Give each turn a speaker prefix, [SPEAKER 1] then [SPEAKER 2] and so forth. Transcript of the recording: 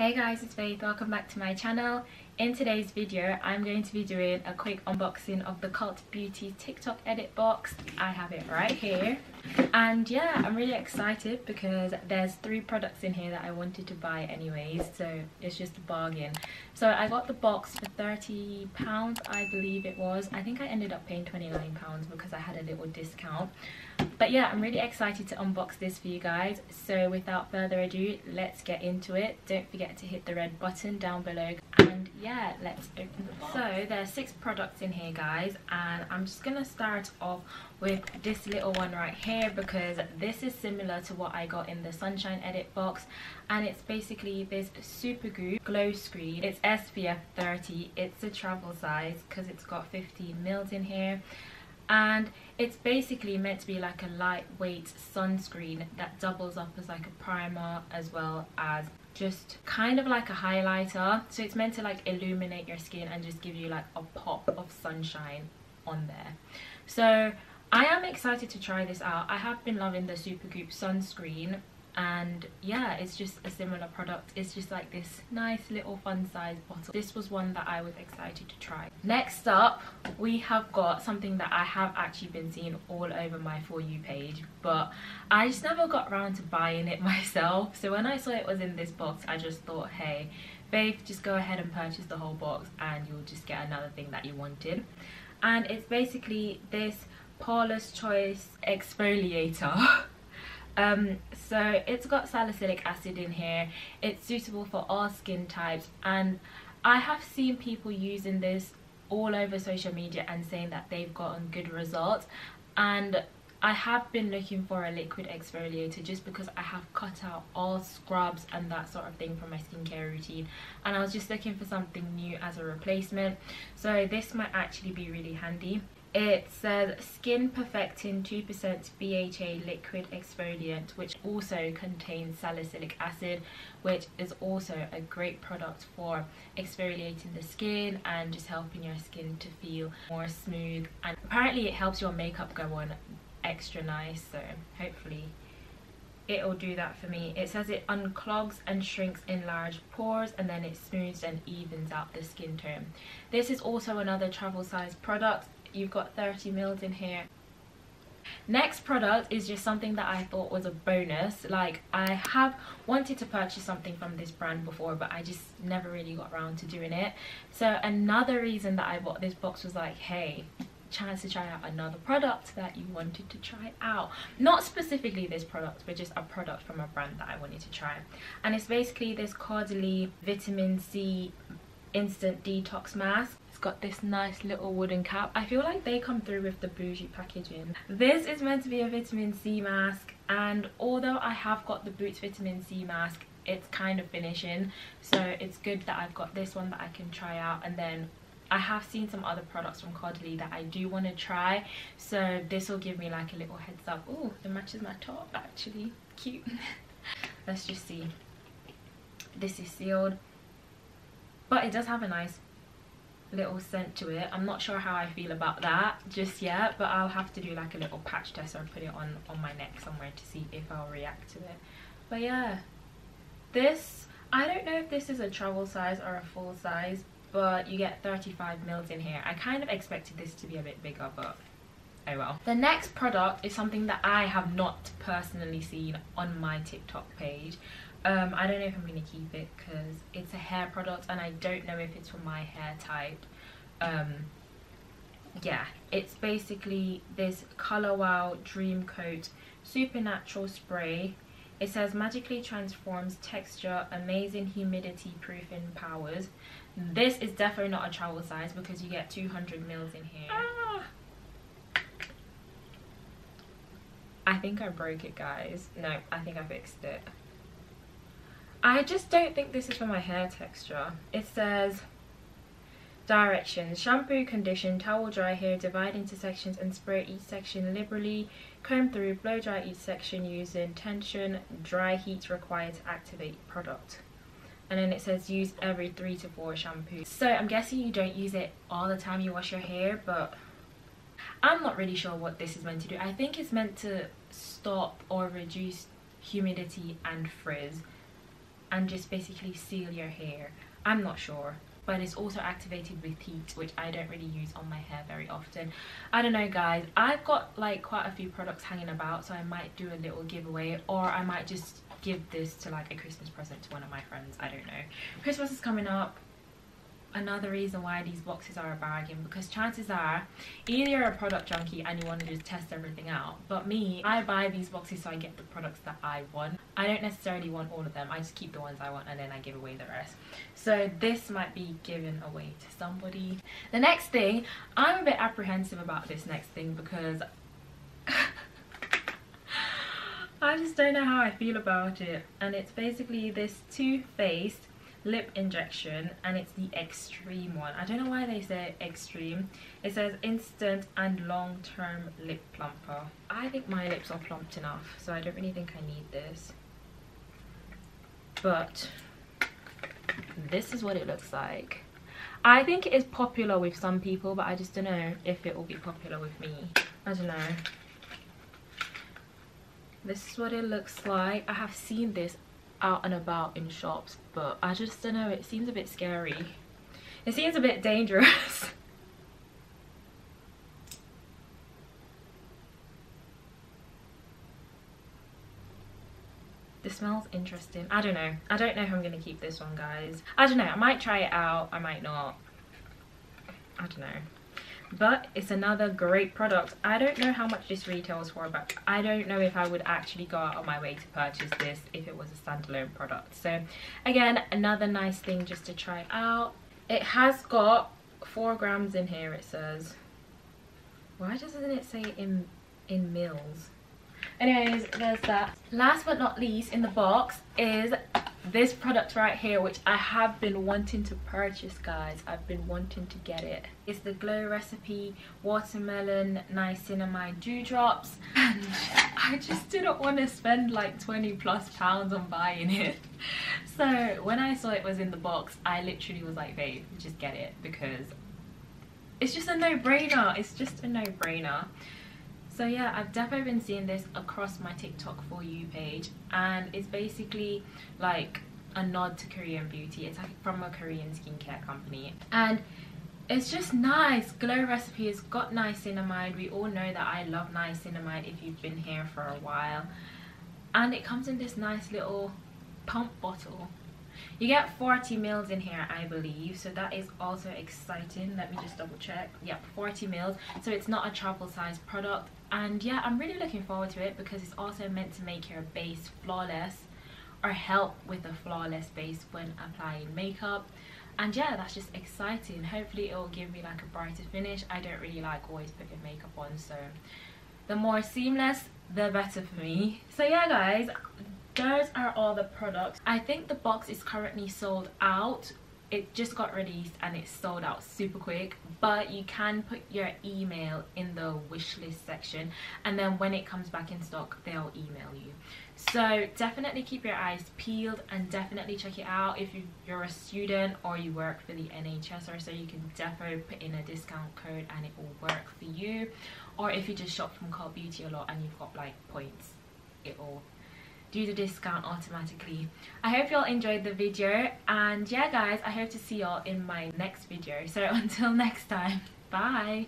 [SPEAKER 1] Hey guys, it's Faith. Welcome back to my channel. In today's video, I'm going to be doing a quick unboxing of the Cult Beauty TikTok edit box. I have it right here. And yeah, I'm really excited because there's 3 products in here that I wanted to buy anyways, so it's just a bargain. So I got the box for £30, I believe it was. I think I ended up paying £29 because I had a little discount. But yeah, I'm really excited to unbox this for you guys. So without further ado, let's get into it. Don't forget to hit the red button down below. And yeah, let's open the box. So there are 6 products in here, guys. And I'm just going to start off with this little one right here because this is similar to what I got in the Sunshine Edit box. And it's basically this Supergroup glow screen. It's SPF 30. It's a travel size because it's got 50 mils in here. And it's basically meant to be like a lightweight sunscreen that doubles up as like a primer as well as just kind of like a highlighter. So it's meant to like illuminate your skin and just give you like a pop of sunshine on there. So I am excited to try this out. I have been loving the Supergroup sunscreen, and yeah, it's just a similar product. It's just like this nice little fun size bottle. This was one that I was excited to try. Next up, we have got something that I have actually been seeing all over my For You page, but I just never got around to buying it myself. So when I saw it was in this box, I just thought, hey Faith, just go ahead and purchase the whole box and you'll just get another thing that you wanted. And it's basically this Paula's Choice Exfoliator. So it's got salicylic acid in here. It's suitable for all skin types, and I have seen people using this all over social media and saying that they've gotten good results. And I have been looking for a liquid exfoliator just because I have cut out all scrubs and that sort of thing from my skincare routine, and I was just looking for something new as a replacement. So this might actually be really handy. It says skin perfecting 2% BHA liquid exfoliant, which also contains salicylic acid, which is also a great product for exfoliating the skin and just helping your skin to feel more smooth. And apparently it helps your makeup go on extra nice, so hopefully it'll do that for me. It says it unclogs and shrinks enlarged pores, and then it smooths and evens out the skin tone. This is also another travel size product. You've got 30 mils in here. Next product is just something that I thought was a bonus. Like, I have wanted to purchase something from this brand before, but I just never really got around to doing it. So another reason that I bought this box was like, hey, chance to try out another product that you wanted to try out. Not specifically this product, but just a product from a brand that I wanted to try. And it's basically this Caudalie Vitamin C Instant Detox Mask. It's got this nice little wooden cap. I feel like they come through with the bougie packaging. This is meant to be a vitamin C mask, and although I have got the Boots vitamin C mask, it's kind of finishing, so it's good that I've got this one that I can try out. And then I have seen some other products from Caudalie that I do want to try, so this will give me like a little heads up. Oh, it matches my top actually, cute. Let's just see. This is sealed, but it does have a nice little scent to it. I'm not sure how I feel about that just yet, but I'll have to do like a little patch test or put it on my neck somewhere to see if I'll react to it. But yeah, this, I don't know if this is a travel size or a full size, but you get 35 mils in here. I kind of expected this to be a bit bigger, but oh well. The next product is something that I have not personally seen on my TikTok page. I don't know if I'm going to keep it because it's a hair product and I don't know if it's for my hair type. Yeah, it's basically this Color Wow Dream Coat Supernatural Spray. It says magically transforms texture, amazing humidity proofing powers. This is definitely not a travel size because you get 200 mils in here. I think I broke it, guys. No, I think I fixed it. I just don't think this is for my hair texture. It says directions: shampoo, condition, towel dry hair, divide into sections and spray each section liberally, comb through, blow dry each section using tension, dry heat required to activate product. And then it says use every 3 to 4 shampoos. So I'm guessing you don't use it all the time you wash your hair, but I'm not really sure what this is meant to do. I think it's meant to stop or reduce humidity and frizz. and just basically seal your hair. I'm not sure, but it's also activated with heat, which I don't really use on my hair very often. I don't know guys, I've got like quite a few products hanging about, so I might do a little giveaway, or I might just give this to like a Christmas present to one of my friends. I don't know. Christmas is coming up. Another reason why these boxes are a bargain, because chances are either you're a product junkie and you want to just test everything out, but me, I buy these boxes so I get the products that I want. I don't necessarily want all of them, I just keep the ones I want and then I give away the rest. So this might be given away to somebody. The next thing, I'm a bit apprehensive about this next thing because I just don't know how I feel about it. And it's basically this Too Faced lip injection, and it's the extreme one. I don't know why they say extreme. It says instant and long-term lip plumper. I think my lips are plumped enough, so I don't really think I need this, but this is what it looks like. I think it is popular with some people, but I just don't know if it will be popular with me. I don't know. This is what it looks like. I have seen this out and about in shops, but I just don't know, it seems a bit scary. It seems a bit dangerous. This smells interesting. I don't know if I'm gonna keep this one, guys. I don't know, I might try it out, I might not. I don't know, but it's another great product. I don't know how much this retails for, but I don't know if I would actually go out of my way to purchase this if it was a standalone product. So again, another nice thing just to try out. It has got 4 grams in here, it says. Why doesn't it say in mils? Anyways, there's that. Last but not least in the box is this product right here, which I have been wanting to purchase, guys. I've been wanting to get it. It's the Glow Recipe Watermelon Niacinamide Dewdrops, and I just didn't want to spend like 20+ pounds on buying it. So when I saw it was in the box, I literally was like, babe, just get it, because it's just a no-brainer. It's just a no-brainer. So yeah, I've definitely been seeing this across my TikTok For You page, and it's basically like a nod to Korean beauty. It's like from a Korean skincare company, and it's just nice. Glow Recipe has got niacinamide. We all know that I love niacinamide if you've been here for a while, and it comes in this nice little pump bottle. You get 40 mils in here, I believe, so that is also exciting. Let me just double check. Yeah, 40 mils, so it's not a travel size product. And yeah, I'm really looking forward to it because it's also meant to make your base flawless, or help with a flawless base when applying makeup. And yeah, that's just exciting. Hopefully it will give me like a brighter finish. I don't really like always putting makeup on, so the more seamless the better for me. So yeah guys, those are all the products. I think the box is currently sold out. It just got released and it's sold out super quick, but you can put your email in the wish list section, and then when it comes back in stock they'll email you. So definitely keep your eyes peeled and definitely check it out. If you're a student or you work for the NHS or so, you can definitely put in a discount code and it will work for you. Or if you just shop from Cult Beauty a lot and you've got like points, it will do the discount automatically. I hope y'all enjoyed the video, and yeah guys, I hope to see y'all in my next video. So until next time, bye.